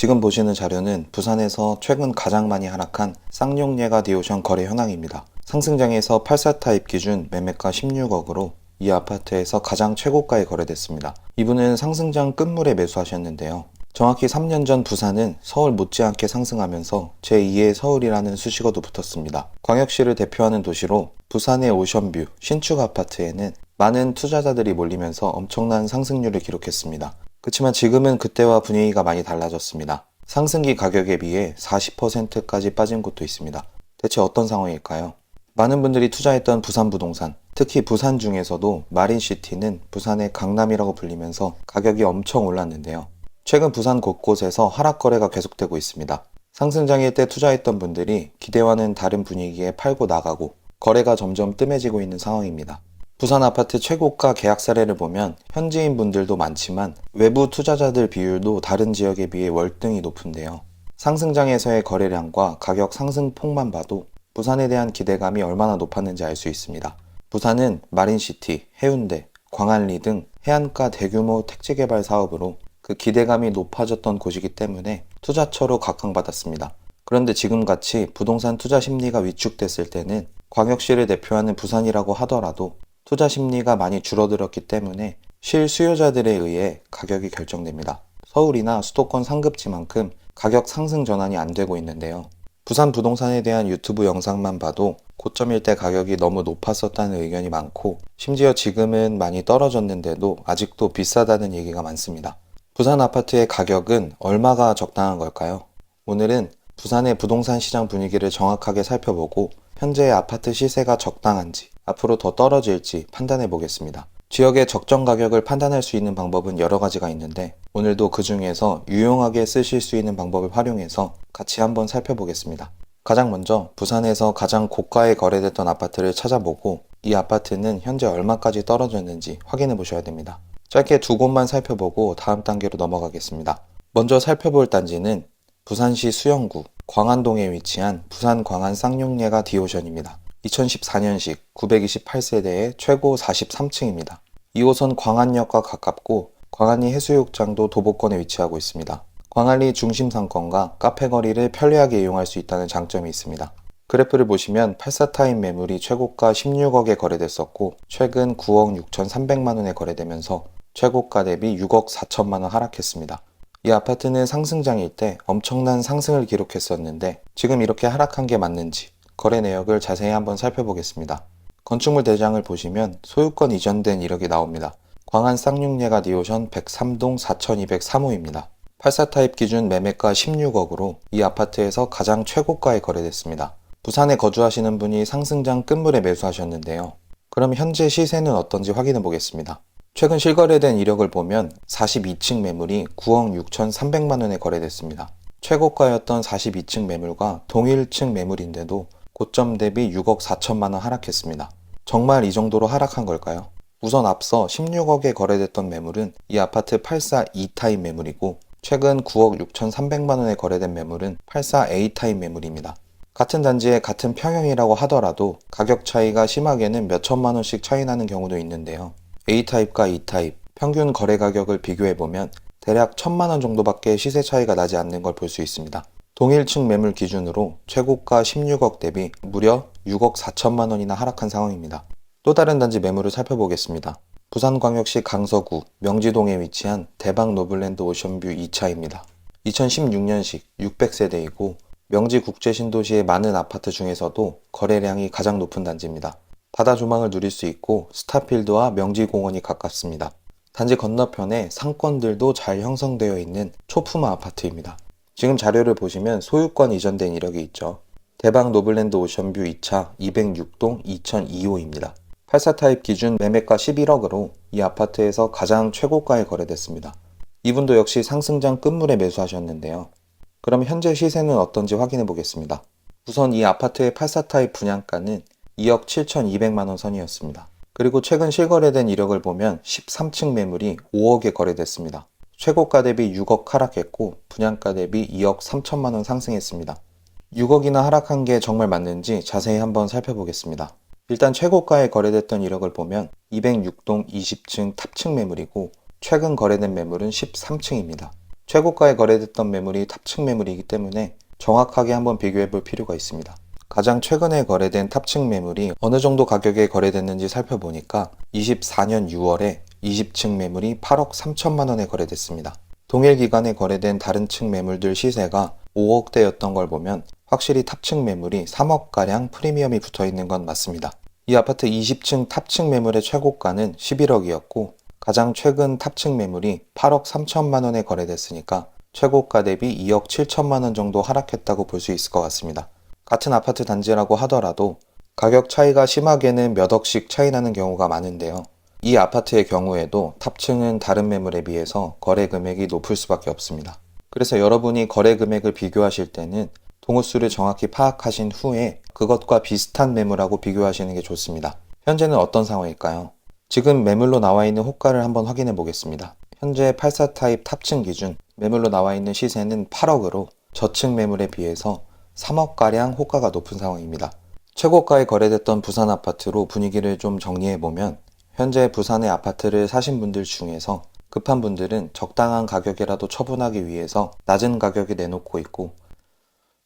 지금 보시는 자료는 부산에서 최근 가장 많이 하락한 쌍용예가 디오션 거래 현황입니다. 상승장에서 84 타입 기준 매매가 16억으로 이 아파트에서 가장 최고가에 거래됐습니다. 이분은 상승장 끝물에 매수하셨는데요. 정확히 3년 전 부산은 서울 못지않게 상승하면서 제2의 서울이라는 수식어도 붙었습니다. 광역시를 대표하는 도시로 부산의 오션뷰 신축 아파트에는 많은 투자자들이 몰리면서 엄청난 상승률을 기록했습니다. 그렇지만 지금은 그때와 분위기가 많이 달라졌습니다. 상승기 가격에 비해 40%까지 빠진 곳도 있습니다. 대체 어떤 상황일까요? 많은 분들이 투자했던 부산 부동산, 특히 부산 중에서도 마린시티는 부산의 강남이라고 불리면서 가격이 엄청 올랐는데요. 최근 부산 곳곳에서 하락 거래가 계속되고 있습니다. 상승장일 때 투자했던 분들이 기대와는 다른 분위기에 팔고 나가고 거래가 점점 뜸해지고 있는 상황입니다. 부산 아파트 최고가 계약 사례를 보면 현지인 분들도 많지만 외부 투자자들 비율도 다른 지역에 비해 월등히 높은데요. 상승장에서의 거래량과 가격 상승폭만 봐도 부산에 대한 기대감이 얼마나 높았는지 알 수 있습니다. 부산은 마린시티, 해운대, 광안리 등 해안가 대규모 택지개발 사업으로 그 기대감이 높아졌던 곳이기 때문에 투자처로 각광받았습니다. 그런데 지금같이 부동산 투자 심리가 위축됐을 때는 광역시를 대표하는 부산이라고 하더라도 투자 심리가 많이 줄어들었기 때문에 실수요자들에 의해 가격이 결정됩니다. 서울이나 수도권 상급지만큼 가격 상승 전환이 안 되고 있는데요. 부산 부동산에 대한 유튜브 영상만 봐도 고점일 때 가격이 너무 높았었다는 의견이 많고 심지어 지금은 많이 떨어졌는데도 아직도 비싸다는 얘기가 많습니다. 부산 아파트의 가격은 얼마가 적당한 걸까요? 오늘은 부산의 부동산 시장 분위기를 정확하게 살펴보고 현재의 아파트 시세가 적당한지 앞으로 더 떨어질지 판단해 보겠습니다. 지역의 적정 가격을 판단할 수 있는 방법은 여러 가지가 있는데 오늘도 그 중에서 유용하게 쓰실 수 있는 방법을 활용해서 같이 한번 살펴보겠습니다. 가장 먼저 부산에서 가장 고가에 거래됐던 아파트를 찾아보고 이 아파트는 현재 얼마까지 떨어졌는지 확인해 보셔야 됩니다. 짧게 두 곳만 살펴보고 다음 단계로 넘어가겠습니다. 먼저 살펴볼 단지는 부산시 수영구 광안동에 위치한 부산 광안 쌍용예가 디오션입니다. 2014년식 928세대의 최고 43층입니다. 2호선 광안역과 가깝고 광안리 해수욕장도 도보권에 위치하고 있습니다. 광안리 중심 상권과 카페 거리를 편리하게 이용할 수 있다는 장점이 있습니다. 그래프를 보시면 84 타입 매물이 최고가 16억에 거래됐었고 최근 9억 6,300만원에 거래되면서 최고가 대비 6억 4천만원 하락했습니다. 이 아파트는 상승장일 때 엄청난 상승을 기록했었는데 지금 이렇게 하락한 게 맞는지 거래 내역을 자세히 한번 살펴보겠습니다. 건축물 대장을 보시면 소유권 이전된 이력이 나옵니다. 광안 쌍용예가 디오션 103동 4203호입니다. 84 타입 기준 매매가 16억으로 이 아파트에서 가장 최고가에 거래됐습니다. 부산에 거주하시는 분이 상승장 끝물에 매수하셨는데요. 그럼 현재 시세는 어떤지 확인해 보겠습니다. 최근 실거래된 이력을 보면 42층 매물이 9억 6,300만원에 거래됐습니다. 최고가였던 42층 매물과 동일층 매물인데도 고점 대비 6억 4천만원 하락했습니다. 정말 이 정도로 하락한 걸까요? 우선 앞서 16억에 거래됐던 매물은 이 아파트 84 E타입 매물이고 최근 9억 6,300만원에 거래된 매물은 84 A타입 매물입니다. 같은 단지에 같은 평형이라고 하더라도 가격 차이가 심하게는 몇 천만원씩 차이 나는 경우도 있는데요. A타입과 E타입 평균 거래 가격을 비교해보면 대략 1,000만원 정도밖에 시세 차이가 나지 않는 걸 볼 수 있습니다. 동일층 매물 기준으로 최고가 16억 대비 무려 6억 4천만원이나 하락한 상황입니다. 또 다른 단지 매물을 살펴보겠습니다. 부산광역시 강서구 명지동에 위치한 대박 노블랜드 오션뷰 2차입니다. 2016년식 600세대이고 명지국제신도시의 많은 아파트 중에서도 거래량이 가장 높은 단지입니다. 바다 조망을 누릴 수 있고 스타필드와 명지공원이 가깝습니다. 단지 건너편에 상권들도 잘 형성되어 있는 초품화 아파트입니다. 지금 자료를 보시면 소유권 이전된 이력이 있죠. 대박 노블랜드 오션뷰 2차 206동 2002호입니다. 84 타입 기준 매매가 11억으로 이 아파트에서 가장 최고가에 거래됐습니다. 이분도 역시 상승장 끝물에 매수하셨는데요. 그럼 현재 시세는 어떤지 확인해 보겠습니다. 우선 이 아파트의 84 타입 분양가는 2억 7,200만원 선이었습니다. 그리고 최근 실거래된 이력을 보면 13층 매물이 5억에 거래됐습니다. 최고가 대비 6억 하락했고 분양가 대비 2억 3천만원 상승했습니다. 6억이나 하락한 게 정말 맞는지 자세히 한번 살펴보겠습니다. 일단 최고가에 거래됐던 이력을 보면 206동 20층 탑층 매물이고 최근 거래된 매물은 13층입니다. 최고가에 거래됐던 매물이 탑층 매물이기 때문에 정확하게 한번 비교해 볼 필요가 있습니다. 가장 최근에 거래된 탑층 매물이 어느 정도 가격에 거래됐는지 살펴보니까 24년 6월에 20층 매물이 8억 3천만 원에 거래됐습니다. 동일 기간에 거래된 다른 층 매물들 시세가 5억대였던 걸 보면 확실히 탑층 매물이 3억가량 프리미엄이 붙어 있는 건 맞습니다. 이 아파트 20층 탑층 매물의 최고가는 11억이었고 가장 최근 탑층 매물이 8억 3천만 원에 거래됐으니까 최고가 대비 2억 7천만 원 정도 하락했다고 볼 수 있을 것 같습니다. 같은 아파트 단지라고 하더라도 가격 차이가 심하게는 몇 억씩 차이 나는 경우가 많은데요. 이 아파트의 경우에도 탑층은 다른 매물에 비해서 거래 금액이 높을 수밖에 없습니다. 그래서 여러분이 거래 금액을 비교하실 때는 동호수를 정확히 파악하신 후에 그것과 비슷한 매물하고 비교하시는 게 좋습니다. 현재는 어떤 상황일까요? 지금 매물로 나와 있는 호가를 한번 확인해 보겠습니다. 현재 84 타입 탑층 기준 매물로 나와 있는 시세는 8억으로 저층 매물에 비해서 3억가량 호가가 높은 상황입니다. 최고가에 거래됐던 부산 아파트로 분위기를 좀 정리해보면 현재 부산의 아파트를 사신 분들 중에서 급한 분들은 적당한 가격이라도 처분하기 위해서 낮은 가격에 내놓고 있고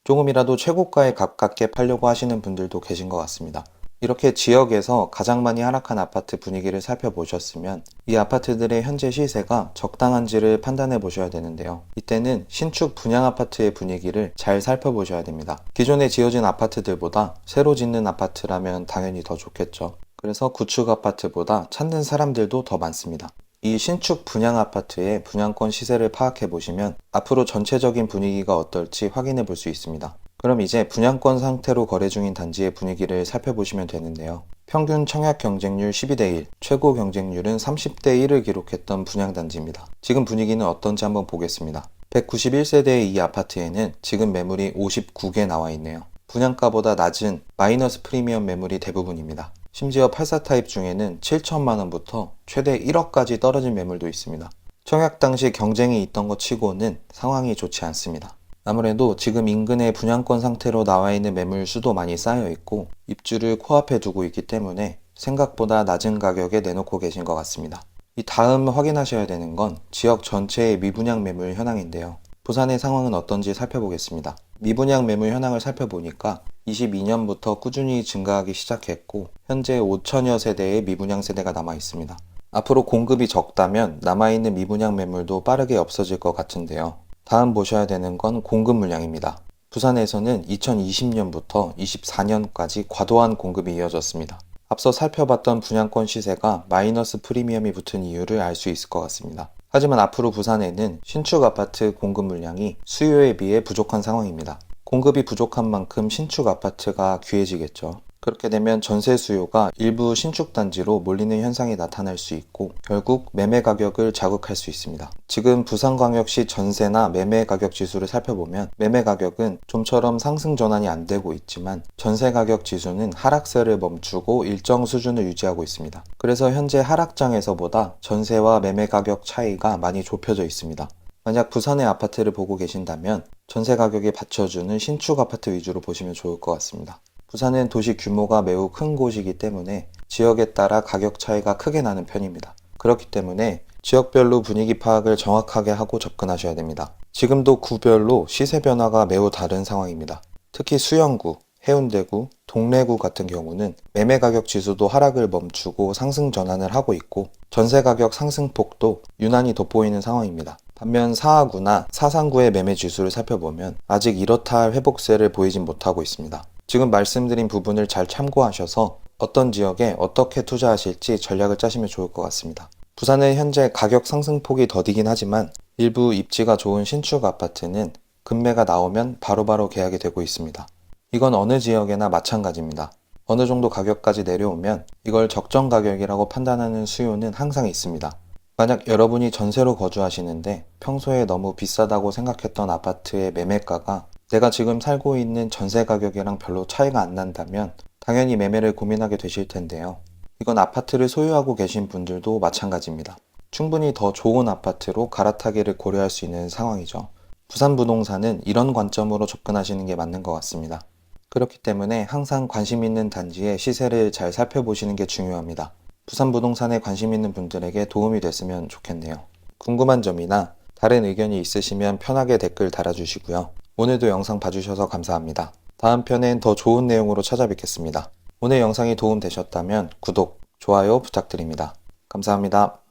조금이라도 최고가에 가깝게 팔려고 하시는 분들도 계신 것 같습니다. 이렇게 지역에서 가장 많이 하락한 아파트 분위기를 살펴보셨으면 이 아파트들의 현재 시세가 적당한지를 판단해 보셔야 되는데요. 이때는 신축 분양 아파트의 분위기를 잘 살펴보셔야 됩니다. 기존에 지어진 아파트들보다 새로 짓는 아파트라면 당연히 더 좋겠죠. 그래서 구축 아파트보다 찾는 사람들도 더 많습니다. 이 신축 분양 아파트의 분양권 시세를 파악해 보시면 앞으로 전체적인 분위기가 어떨지 확인해 볼 수 있습니다. 그럼 이제 분양권 상태로 거래 중인 단지의 분위기를 살펴보시면 되는데요. 평균 청약 경쟁률 12대1, 최고 경쟁률은 30대1을 기록했던 분양단지입니다. 지금 분위기는 어떤지 한번 보겠습니다. 191세대의 이 아파트에는 지금 매물이 59개 나와 있네요. 분양가보다 낮은 마이너스 프리미엄 매물이 대부분입니다. 심지어 84 타입 중에는 7천만 원부터 최대 1억까지 떨어진 매물도 있습니다. 청약 당시 경쟁이 있던 것 치고는 상황이 좋지 않습니다. 아무래도 지금 인근의 분양권 상태로 나와 있는 매물 수도 많이 쌓여 있고 입주를 코앞에 두고 있기 때문에 생각보다 낮은 가격에 내놓고 계신 것 같습니다. 이 다음 확인하셔야 되는 건 지역 전체의 미분양 매물 현황인데요. 부산의 상황은 어떤지 살펴보겠습니다. 미분양 매물 현황을 살펴보니까 22년부터 꾸준히 증가하기 시작했고 현재 5천여 세대의 미분양 세대가 남아 있습니다. 앞으로 공급이 적다면 남아있는 미분양 매물도 빠르게 없어질 것 같은데요. 다음 보셔야 되는 건 공급 물량입니다. 부산에서는 2020년부터 24년까지 과도한 공급이 이어졌습니다. 앞서 살펴봤던 분양권 시세가 마이너스 프리미엄이 붙은 이유를 알 수 있을 것 같습니다. 하지만 앞으로 부산에는 신축 아파트 공급 물량이 수요에 비해 부족한 상황입니다. 공급이 부족한 만큼 신축 아파트가 귀해지겠죠. 그렇게 되면 전세 수요가 일부 신축 단지로 몰리는 현상이 나타날 수 있고 결국 매매 가격을 자극할 수 있습니다. 지금 부산광역시 전세나 매매 가격 지수를 살펴보면 매매 가격은 좀처럼 상승 전환이 안 되고 있지만 전세 가격 지수는 하락세를 멈추고 일정 수준을 유지하고 있습니다. 그래서 현재 하락장에서보다 전세와 매매 가격 차이가 많이 좁혀져 있습니다. 만약 부산의 아파트를 보고 계신다면 전세 가격에 받쳐주는 신축 아파트 위주로 보시면 좋을 것 같습니다. 부산은 도시 규모가 매우 큰 곳이기 때문에 지역에 따라 가격 차이가 크게 나는 편입니다. 그렇기 때문에 지역별로 분위기 파악을 정확하게 하고 접근하셔야 됩니다. 지금도 구별로 시세 변화가 매우 다른 상황입니다. 특히 수영구, 해운대구, 동래구 같은 경우는 매매 가격 지수도 하락을 멈추고 상승 전환을 하고 있고 전세 가격 상승폭도 유난히 돋보이는 상황입니다. 반면 사하구나 사상구의 매매 지수를 살펴보면 아직 이렇다 할 회복세를 보이진 못하고 있습니다. 지금 말씀드린 부분을 잘 참고하셔서 어떤 지역에 어떻게 투자하실지 전략을 짜시면 좋을 것 같습니다. 부산은 현재 가격 상승폭이 더디긴 하지만 일부 입지가 좋은 신축 아파트는 급매가 나오면 바로바로 계약이 되고 있습니다. 이건 어느 지역에나 마찬가지입니다. 어느 정도 가격까지 내려오면 이걸 적정 가격이라고 판단하는 수요는 항상 있습니다. 만약 여러분이 전세로 거주하시는데 평소에 너무 비싸다고 생각했던 아파트의 매매가가 내가 지금 살고 있는 전세 가격이랑 별로 차이가 안 난다면 당연히 매매를 고민하게 되실 텐데요. 이건 아파트를 소유하고 계신 분들도 마찬가지입니다. 충분히 더 좋은 아파트로 갈아타기를 고려할 수 있는 상황이죠. 부산 부동산은 이런 관점으로 접근하시는 게 맞는 것 같습니다. 그렇기 때문에 항상 관심 있는 단지의 시세를 잘 살펴보시는 게 중요합니다. 부산 부동산에 관심 있는 분들에게 도움이 됐으면 좋겠네요. 궁금한 점이나 다른 의견이 있으시면 편하게 댓글 달아주시고요. 오늘도 영상 봐주셔서 감사합니다. 다음 편엔 더 좋은 내용으로 찾아뵙겠습니다. 오늘 영상이 도움되셨다면 구독, 좋아요 부탁드립니다. 감사합니다.